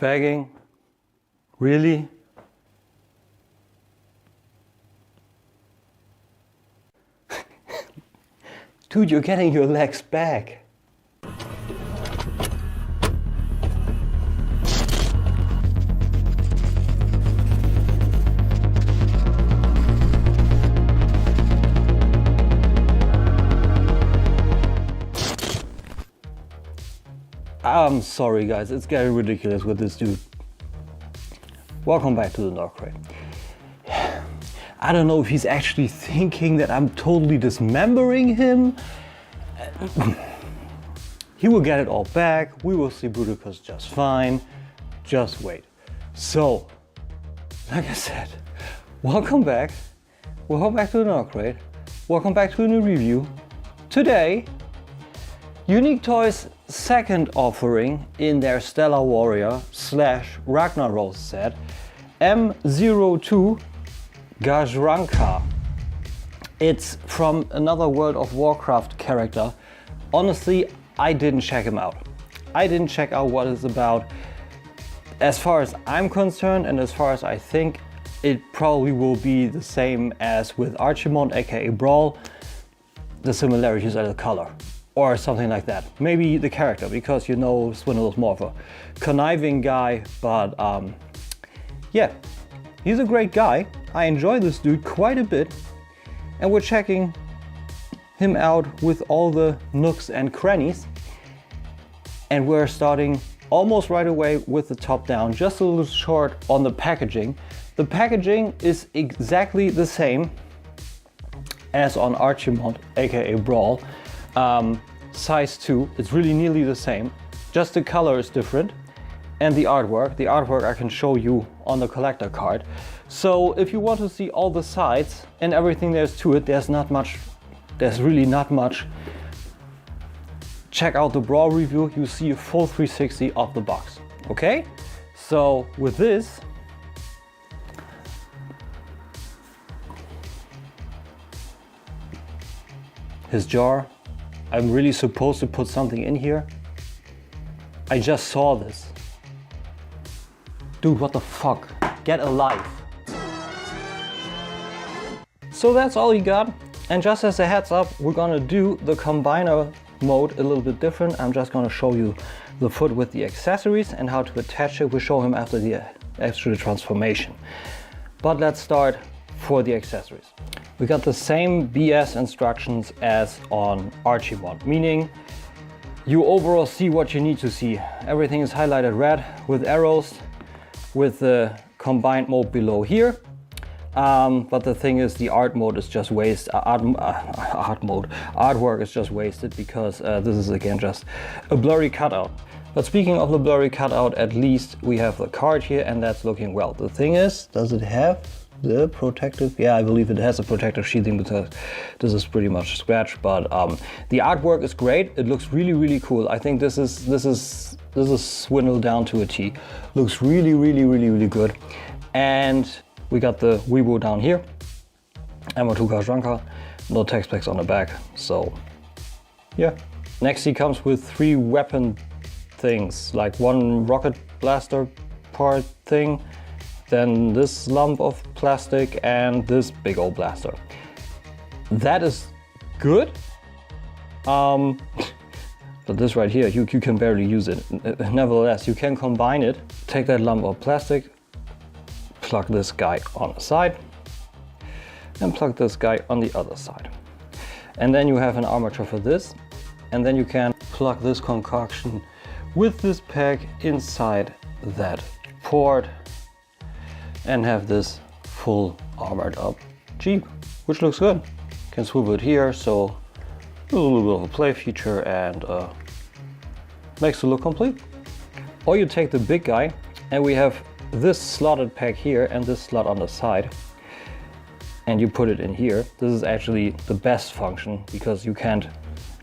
Bagging? Really? Dude, you're getting your legs back. I'm sorry guys, it's getting ridiculous with this dude. Welcome back to the Knock Crate. I don't know if he's actually thinking that I'm totally dismembering him. He will get it all back. We will see Bruticus just fine. Just wait. So, like I said, welcome back. Welcome back to the Knock Crate. Welcome back to a new review. Today, Unique Toys' second offering in their Stellar Warrior / Ragnaros set, M02 Gahzranka. It's from another World of Warcraft character. Honestly, I didn't check him out. I didn't check out what it's about. As far as I'm concerned and as far as I think, it probably will be the same as with Articulation, aka Brawl. The similarities are the color. Or something like that. Maybe the character, because you know Swindle is more of a conniving guy, but yeah, he's a great guy. I enjoy this dude quite a bit, and we're checking him out with all the nooks and crannies, and we're starting almost right away with the top down, just a little short on the packaging. The packaging is exactly the same as on Articulation, aka Brawl. Size 2, it's really nearly the same, just the color is different, and the artwork I can show you on the collector card. So if you want to see all the sides and everything there's to it, there's really not much. Check out the Brawl review, you see a full 360 of the box, okay? So with this, his jar. I'm really supposed to put something in here. I just saw this. Dude, what the fuck? Get a life. So that's all you got. And just as a heads up, we're gonna do the combiner mode a little bit different. I'm just gonna show you the foot with the accessories and how to attach it. We'll show him after the extra transformation. But let's start for the accessories. We got the same BS instructions as on Archimon, meaning you overall see what you need to see. Everything is highlighted red with arrows, with the combined mode below here. But the thing is, the art mode is just wasted. Artwork is just wasted because this is again just a blurry cutout. But speaking of the blurry cutout, at least we have the card here, and that's looking well. The thing is, does it have the protective? Yeah, I believe it has a protective sheathing because this is pretty much scratched, but the artwork is great. It looks really cool. I think this is Swindle down to a T. Looks really good. And we got the Weibo down here. M02 Gahzranka. No text packs on the back. So yeah. Next he comes with 3 weapon things, like 1 rocket blaster part thing, then this lump of plastic and this big old blaster. That is good. But this right here, you can barely use it. Nevertheless, you can combine it. Take that lump of plastic, plug this guy on the side, and plug this guy on the other side. And then you have an armature for this. And then you can plug this concoction with this peg inside that port and have this full armored up Jeep, which looks good. Can swivel it here, so a little bit of a play feature, and makes it look complete. Or you take the big guy, and we have this slotted peg here and this slot on the side, and you put it in here. This is actually the best function because you can't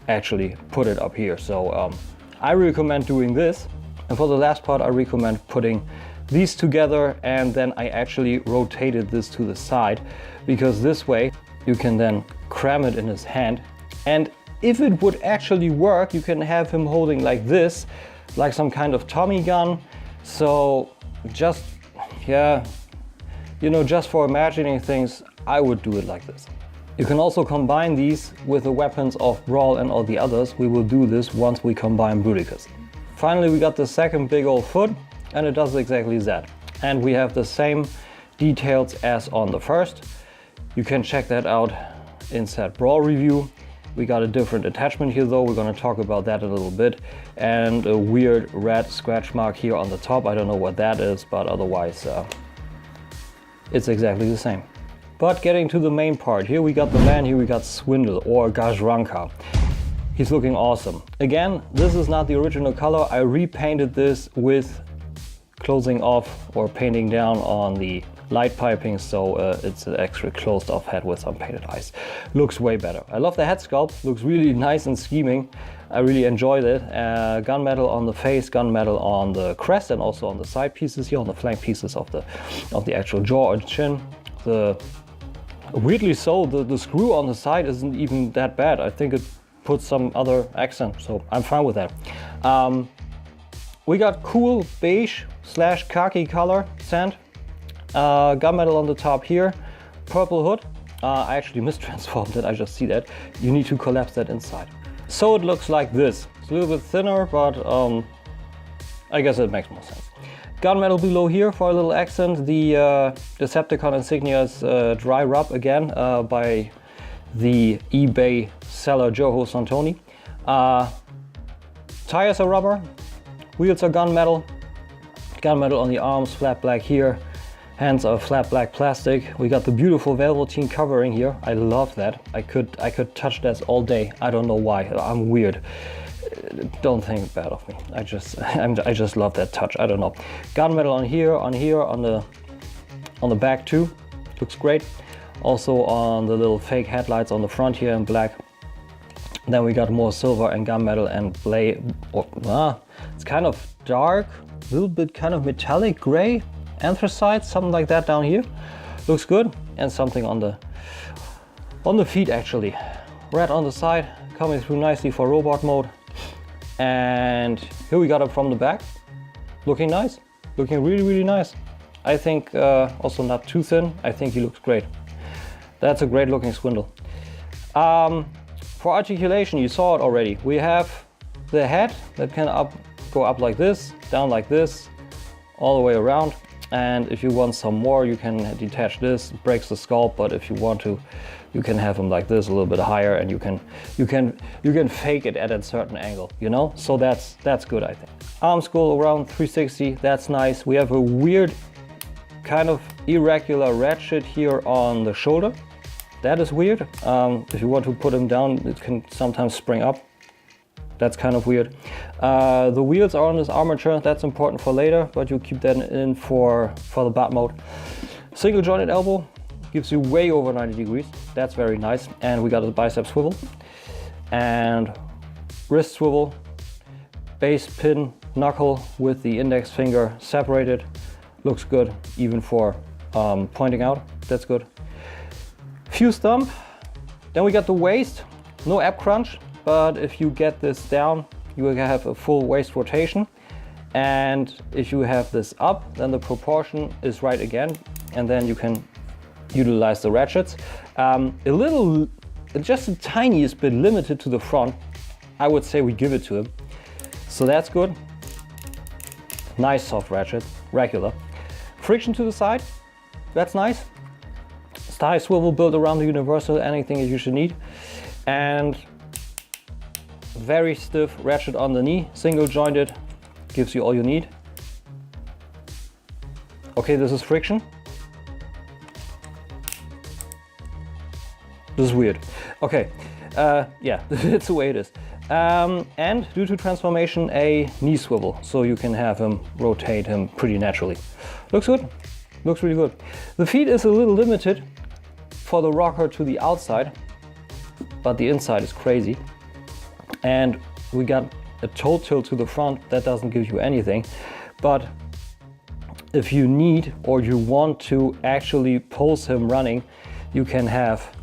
actually put it up here. So I recommend doing this. And for the last part, I recommend putting these together, and then I actually rotated this to the side because this way you can then cram it in his hand. And if it would actually work, you can have him holding like this, like some kind of Tommy gun. So just, yeah, you know, just for imagining things, I would do it like this. You can also combine these with the weapons of Brawl and all the others. We will do this once we combine Bruticus. Finally, we got the second big old foot, and it does exactly that. And we have the same details as on the first. You can check that out in said Brawl review. We got a different attachment here though, we're going to talk about that a little bit. And a weird red scratch mark here on the top. I don't know what that is, but otherwise it's exactly the same. But getting to the main part, here we got the man, here we got Swindle or Gahzranka. He's looking awesome. Again, this is not the original color. I repainted this with closing off or painting down on the light piping, so it's an extra closed off head with some painted eyes. Looks way better. I love the head sculpt, looks really nice and scheming. I really enjoyed it. Gunmetal on the face, gunmetal on the crest, and also on the side pieces here, on the flank pieces of the actual jaw and chin. Weirdly so, the screw on the side isn't even that bad. I think it puts some other accent, so I'm fine with that. We got cool beige / khaki color sand. Gunmetal on the top here, purple hood. I actually mistransformed it, I just see that. You need to collapse that inside. So it looks like this. It's a little bit thinner, but I guess it makes more sense. Gunmetal below here for a little accent. The Decepticon insignia is dry rub again by the eBay seller Joho Santoni. Tires are rubber, wheels are gunmetal. Gunmetal on the arms, flat black here. Hands are flat black plastic. We got the beautiful velveteen covering here. I love that. I could touch that all day. I don't know why. I'm weird. Don't think bad of me. I just love that touch. I don't know. Gunmetal on here, on the back too. Looks great. Also on the little fake headlights on the front here in black. Then we got more silver and gunmetal and blade. It's kind of dark, a little bit kind of metallic gray. Anthracite, something like that down here. Looks good. And something on the feet actually. Red on the side, coming through nicely for robot mode. And here we got it from the back. Looking nice. Looking really, really nice. I think also not too thin. I think he looks great. That's a great looking Swindle. For articulation, you saw it already. We have the head that can go up like this, down like this, all the way around. And if you want some more, you can detach this. It breaks the sculpt, but if you want to, you can have them like this, a little bit higher, and you can fake it at a certain angle, you know. So that's good, I think. Arms go around 360. That's nice. We have a weird, kind of irregular ratchet here on the shoulder. That is weird. If you want to put him down, it can sometimes spring up. That's kind of weird. The wheels are on this armature. That's important for later, but you keep that in for the bat mode. Single jointed elbow gives you way over 90 degrees. That's very nice. And we got a bicep swivel and wrist swivel, base pin knuckle with the index finger separated. Looks good, even for pointing out. That's good. Fused thumb. Then we got the waist. No ab crunch. But if you get this down, you will have a full waist rotation. And if you have this up, then the proportion is right again. And then you can utilize the ratchets. Just the tiniest bit limited to the front. I would say we give it to him. So that's good. Nice soft ratchet, regular. Friction to the side, that's nice. Thigh swivel built around the universal, anything that you should need. And very stiff ratchet on the knee, single jointed, gives you all you need. Okay, this is friction. This is weird. Okay, yeah, it's the way it is. And due to transformation, a knee swivel, so you can have him rotate him pretty naturally. Looks good, looks really good. The feet is a little limited for the rocker to the outside, but the inside is crazy. And we got a toe tilt to the front. That doesn't give you anything, but if you need or you want to actually pose him running, you can have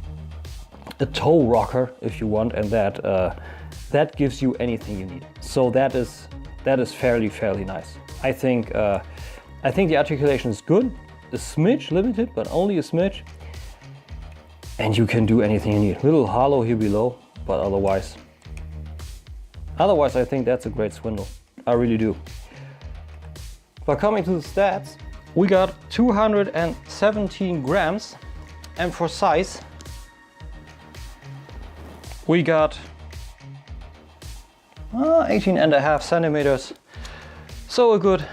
a toe rocker if you want, and that gives you anything you need. So that is fairly nice. I think the articulation is good, a smidge limited, but only a smidge. And you can do anything you need. Little hollow here below, but otherwise I think that's a great Swindle. I really do. But coming to the stats, we got 217 grams, and for size, we got 18.5 centimeters, so a good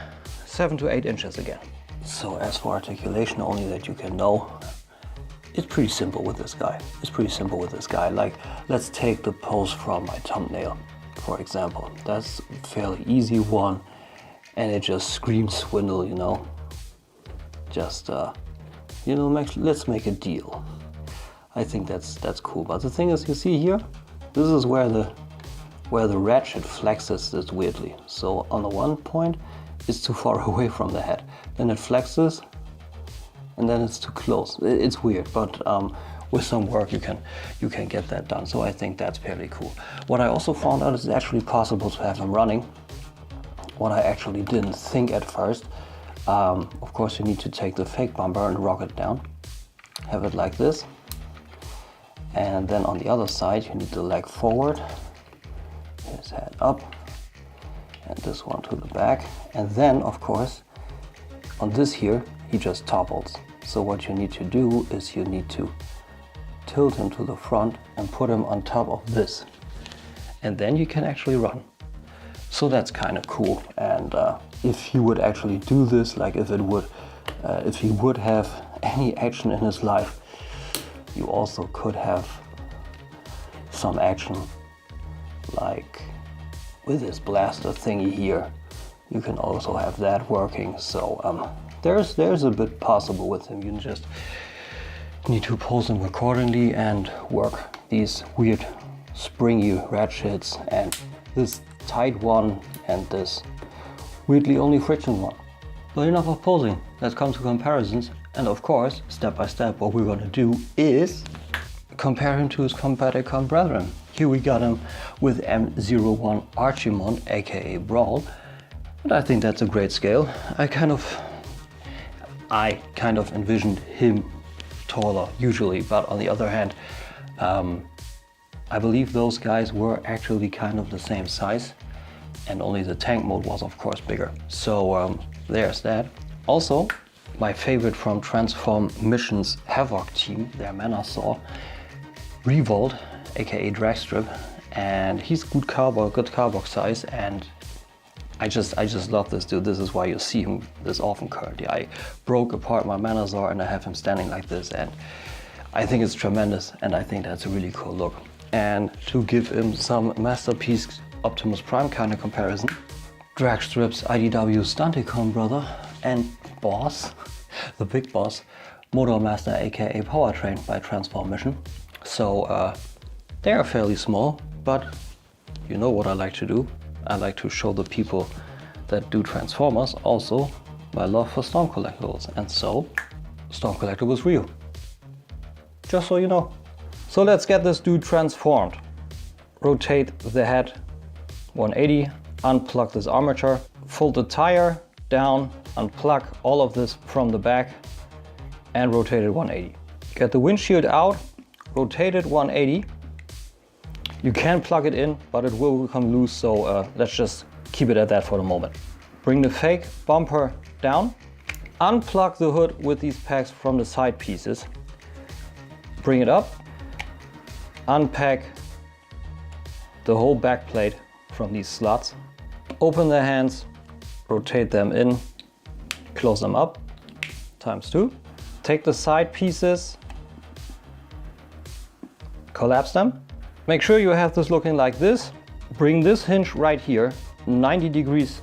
7 to 8 inches again. So as for articulation, only that you can know, it's pretty simple with this guy. Like, let's take the pose from my thumbnail, for example. That's a fairly easy one, and it just screams Swindle, you know. Just, you know, let's make a deal. I think that's cool. But the thing is, you see here, this is where the ratchet flexes this weirdly. So on the one point, it's too far away from the head. Then it flexes, and then it's too close. It's weird, but with some work you can get that done. So I think that's fairly cool. What I also found out is it's actually possible to have them running. What I actually didn't think at first. Of course, you need to take the fake bumper and rock it down. Have it like this. And then on the other side, you need the leg forward. His head up. And this one to the back. And then, of course, on this here, he just topples. So what you need to do is you need to tilt him to the front and put him on top of this. And then you can actually run. So that's kind of cool. And if he would actually do this, like if he would have any action in his life, you also could have some action, like with this blaster thingy here. You can also have that working. So there's a bit possible with him. You just need to pose him accordingly and work these weird springy ratchets and this tight one and this weirdly only friction one. But enough of posing, let's come to comparisons. And of course, step by step, what we're gonna do is compare him to his Combaticon brethren. Here we got him with M01 Archimon, aka Brawl. And I think that's a great scale. I kind of envisioned him taller usually, but on the other hand, I believe those guys were actually kind of the same size, and only the tank mode was of course bigger. So there's that. Also, my favorite from Transform Missions Havoc team, their mana saw, Revolt, aka Dragstrip, and he's good cardboard size, and I just love this dude. This is why you see him this often currently. I broke apart my Manazor and I have him standing like this, and I think it's tremendous, and I think that's a really cool look. And to give him some Masterpiece Optimus Prime kind of comparison, Dragstrip's IDW's Danticon brother and boss, the big boss, Motor Master aka Powertrain by Transform Mission. So they are fairly small, but you know what I like to do. I like to show the people that do Transformers also my love for Storm Collectibles, and so Storm Collectibles real. Just so you know. So let's get this dude transformed. Rotate the head 180, unplug this armature, fold the tire down, unplug all of this from the back and rotate it 180. Get the windshield out, rotate it 180. You can plug it in, but it will become loose, so let's just keep it at that for the moment. Bring the fake bumper down, unplug the hood with these pegs from the side pieces, bring it up, unpack the whole back plate from these slots, open the hands, rotate them in, close them up, ×2. Take the side pieces, collapse them. Make sure you have this looking like this. Bring this hinge right here, 90 degrees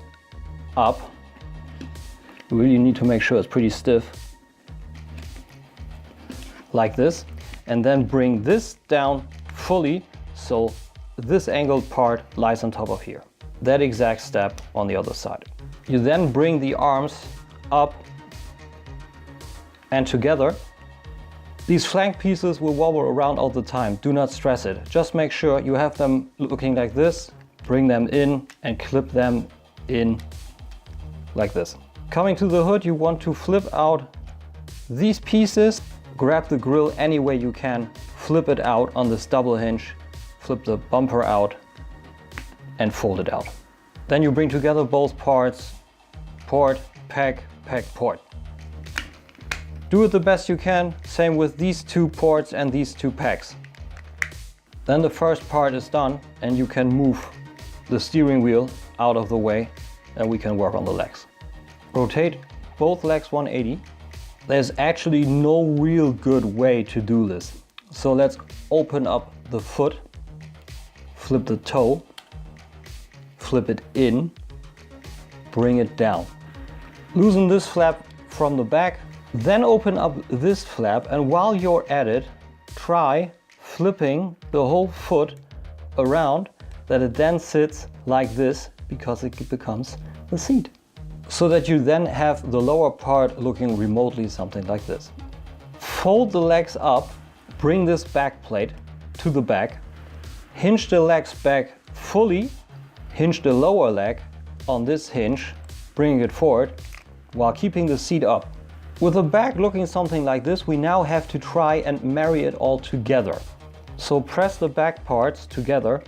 up. You really need to make sure it's pretty stiff, like this. And then bring this down fully, so this angled part lies on top of here. That exact step on the other side. You then bring the arms up and together. These flank pieces will wobble around all the time. Do not stress it. Just make sure you have them looking like this. Bring them in and clip them in like this. Coming to the hood, you want to flip out these pieces, grab the grill any way you can, flip it out on this double hinge, flip the bumper out and fold it out. Then you bring together both parts, port, peg, peg, port. Do it the best you can, same with these two ports and these two pegs. Then the first part is done and you can move the steering wheel out of the way and we can work on the legs. Rotate both legs 180. There's actually no real good way to do this. So let's open up the foot, flip the toe, flip it in, bring it down. Loosen this flap from the back, then open up this flap, and while you're at it, try flipping the whole foot around that it then sits like this because it becomes the seat. So that you then have the lower part looking remotely something like this. Fold the legs up, bring this back plate to the back, hinge the legs back fully, hinge the lower leg on this hinge, bringing it forward while keeping the seat up. With the back looking something like this, we now have to try and marry it all together. So press the back parts together,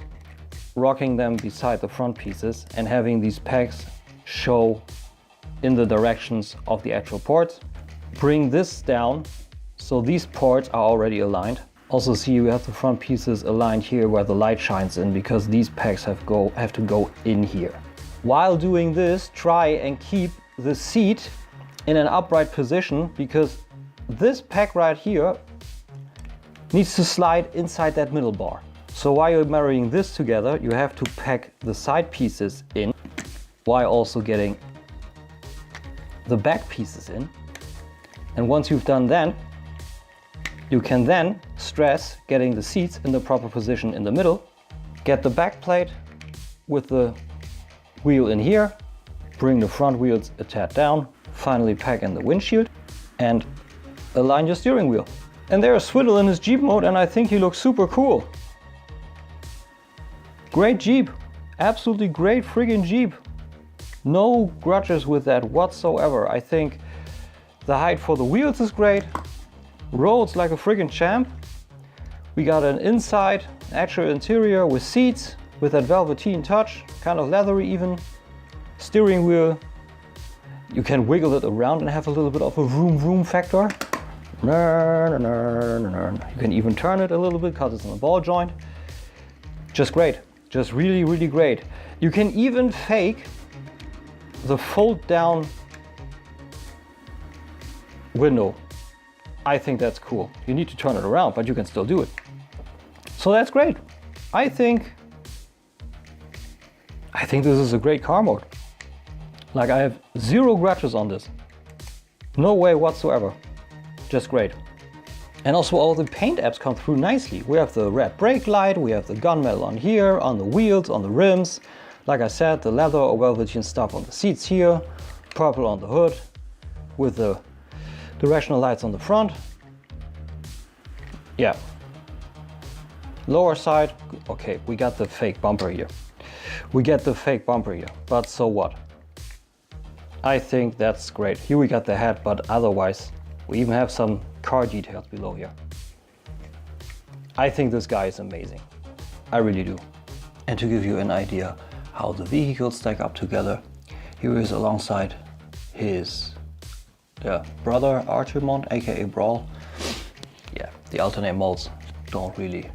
rocking them beside the front pieces and having these pegs show in the directions of the actual ports. Bring this down so these ports are already aligned. Also see you have the front pieces aligned here where the light shines in because these pegs have to go in here. While doing this, try and keep the seat in an upright position because this peg right here needs to slide inside that middle bar. So while you're marrying this together, you have to peg the side pieces in while also getting the back pieces in. And once you've done that, you can then stress getting the seats in the proper position in the middle, get the back plate with the wheel in here, bring the front wheels a tad down, finally peg in the windshield and align your steering wheel. And there's Swindle in his Jeep mode and I think he looks super cool. Great Jeep, absolutely great friggin' Jeep. No grudges with that whatsoever. I think the height for the wheels is great. Rolls like a friggin' champ. We got an inside actual interior with seats, with that velveteen touch, kind of leathery even. Steering wheel. You can wiggle it around and have a little bit of a vroom vroom factor. You can even turn it a little bit because it's on a ball joint. Just great. Just really, really great. You can even fake the fold down window. I think that's cool. You need to turn it around, but you can still do it. So that's great. I think this is a great car mode. Like I have zero grudges on this. No way whatsoever. Just great. And also all the paint apps come through nicely. We have the red brake light, we have the gunmetal on here, on the wheels, on the rims. Like I said, the leather or velveteen stuff on the seats here, purple on the hood, with the directional lights on the front. Yeah. Lower side, okay, we got the fake bumper here. But so what? I think that's great. Here we got the head, but otherwise, we even have some car details below here. I think this guy is amazing. I really do. And to give you an idea how the vehicles stack up together, here is alongside his brother Articulation, aka Brawl. Yeah, the alternate modes don't really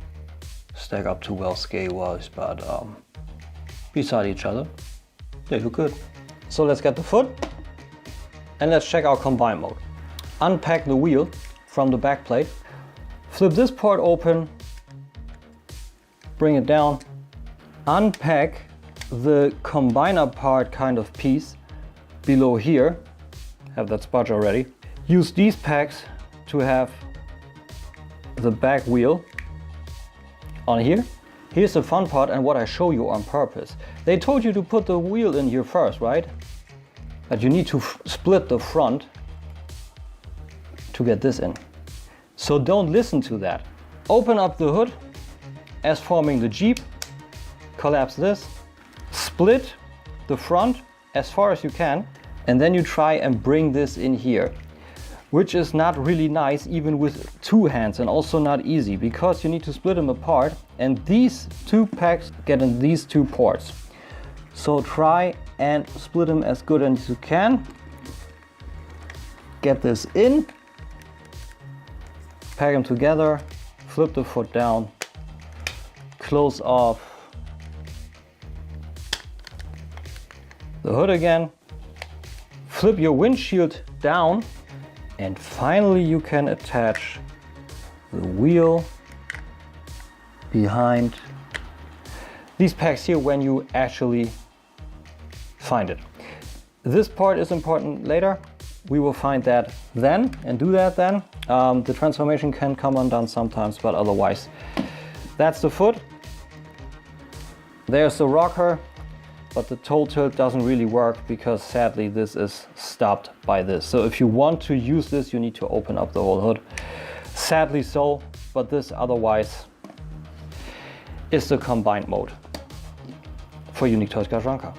stack up too well scale-wise, but beside each other, they look good. So let's get the foot and let's check our combine mode. Unpack the wheel from the back plate, flip this part open, bring it down, unpack the combiner part kind of piece below here, have that spudge already. Use these pegs to have the back wheel on here. Here's the fun part and what I show you on purpose. They told you to put the wheel in here first, right? But you need to split the front to get this in. So don't listen to that. Open up the hood as forming the Jeep, collapse this, split the front as far as you can, and then you try and bring this in here, which is not really nice even with 2 hands, and also not easy because you need to split them apart, and these 2 packs get in these 2 ports. So try and split them as good as you can. Get this in, pack them together, flip the foot down, close off the hood again, flip your windshield down, and finally you can attach the wheel behind these packs here when you actually find it. This part is important later. We will find that then and do that then. The transformation can come undone sometimes, but otherwise that's the foot. There's the rocker, but the toe tilt doesn't really work because sadly this is stopped by this. So if you want to use this, you need to open up the whole hood. Sadly so, but this otherwise is the combined mode for unique Toys Gahz'ranka.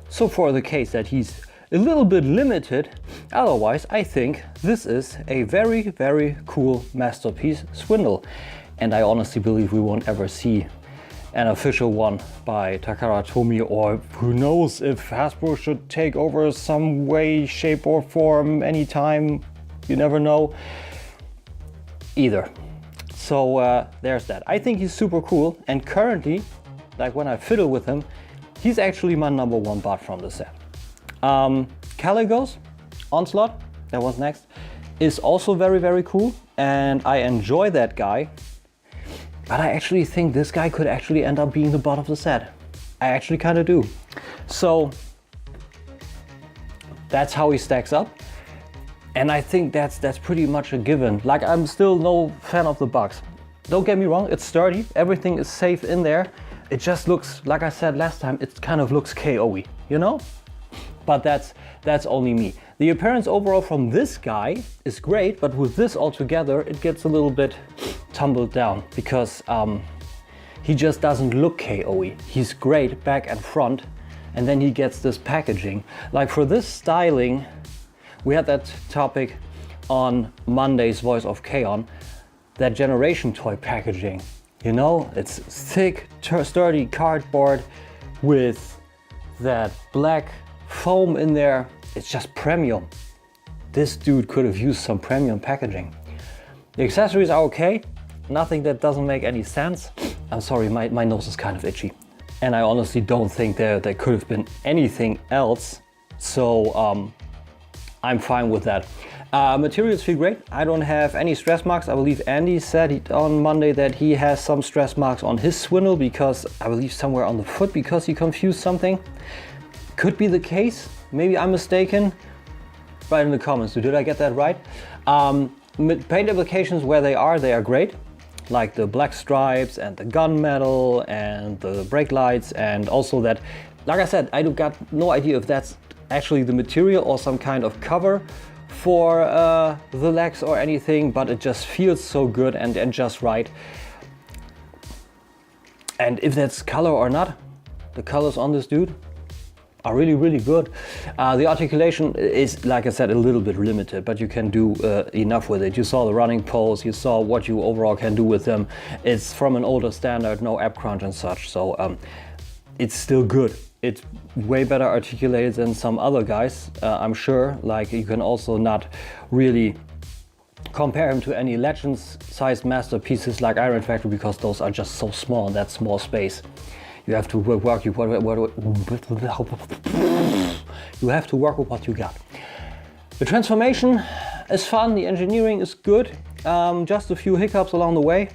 So for the case that he's a little bit limited, otherwise I think this is a very, very cool masterpiece Swindle. And I honestly believe we won't ever see an official one by Takara Tomy, or who knows if Hasbro should take over some way, shape or form anytime, you never know, either. So there's that. I think he's super cool, and currently, like when I fiddle with him, he's actually my #1 bot from the set. Caligos, Onslaught, that was next, is also very, very cool, and I enjoy that guy. But I actually think this guy could actually end up being the bot of the set. I actually kind of do. So that's how he stacks up. And I think that's pretty much a given. Like, I'm still no fan of the bugs. Don't get me wrong, it's sturdy. Everything is safe in there. It just looks, like I said last time, it kind of looks KO-y, you know? But that's only me. The appearance overall from this guy is great, but with this all together, it gets a little bit tumbled down because he just doesn't look KO-y. He's great back and front, and then he gets this packaging. Like for this styling, we had that topic on Monday's Voice of Kaon, that Generation toy packaging. You know, it's thick, sturdy cardboard with that black foam in there. It's just premium. This dude could have used some premium packaging. The accessories are okay, nothing that doesn't make any sense. I'm sorry, my nose is kind of itchy. And I honestly don't think there could have been anything else. So I'm fine with that. Materials feel great. I don't have any stress marks. I believe Andy said on Monday that he has some stress marks on his Swindle because I believe somewhere on the foot because he confused something. Could be the case. Maybe I'm mistaken. Write in the comments. Did I get that right? Paint applications where they are great. Like the black stripes and the gunmetal and the brake lights, and also that, like I said, I got no idea if that's actually the material or some kind of cover for the legs or anything, but it just feels so good and just right. And if that's color or not, the colors on this dude are really, really good. The articulation is, like I said, a little bit limited, but you can do enough with it. You saw the running poles, you saw what you overall can do with them. It's from an older standard, no app crunch and such, so it's still good. It's way better articulated than some other guys, I'm sure. Like, you can also not really compare him to any Legends-sized masterpieces like Iron Factory because those are just so small in that small space. You have to work. You have to work with what you got. The transformation is fun. The engineering is good. Just a few hiccups along the way,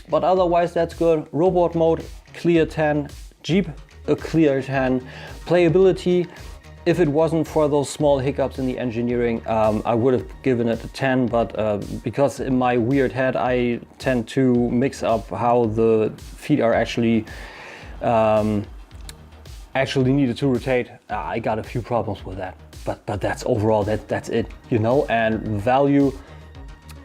but otherwise that's good. Robot mode, clear 10. Jeep, a clear 10. Playability, if it wasn't for those small hiccups in the engineering, I would have given it a 10. But because in my weird head I tend to mix up how the feet are actually needed to rotate, I got a few problems with that, but that's overall that's it, you know. And value,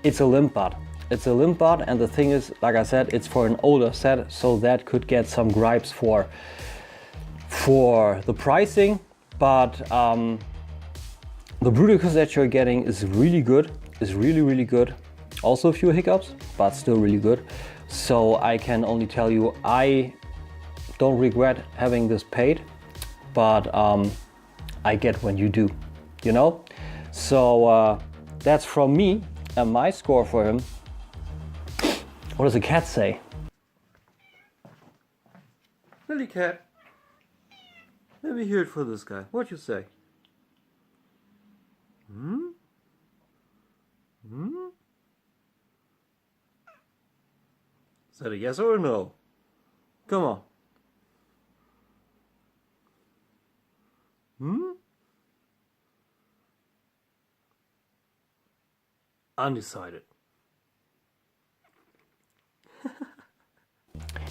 it's a limp bot. It's a limp bot, and the thing is, like I said, it's for an older set, so that could get some gripes for for the pricing, but the Bruticus that you're getting is really good, is really good. Also a few hiccups, but still really good. So I can only tell you, I don't regret having this paid, but I get when you do, you know? So that's from me and my score for him. What does the cat say? Lily cat. Let me hear it for this guy. What you say? Hmm? Hmm? Is that a yes or a no? Come on. Hmm? Undecided.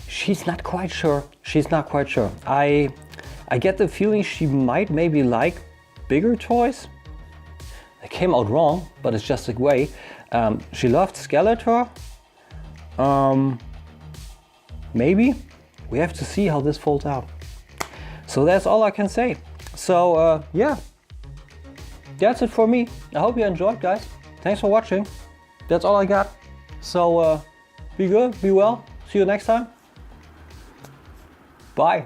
She's not quite sure. She's not quite sure. I get the feeling she might maybe like bigger toys. It came out wrong, but it's just a way. She loved Skeletor. Maybe. We have to see how this folds out. So that's all I can say. So yeah, that's it for me. I hope you enjoyed, guys. Thanks for watching. That's all I got. So be good, be well. See you next time. Bye.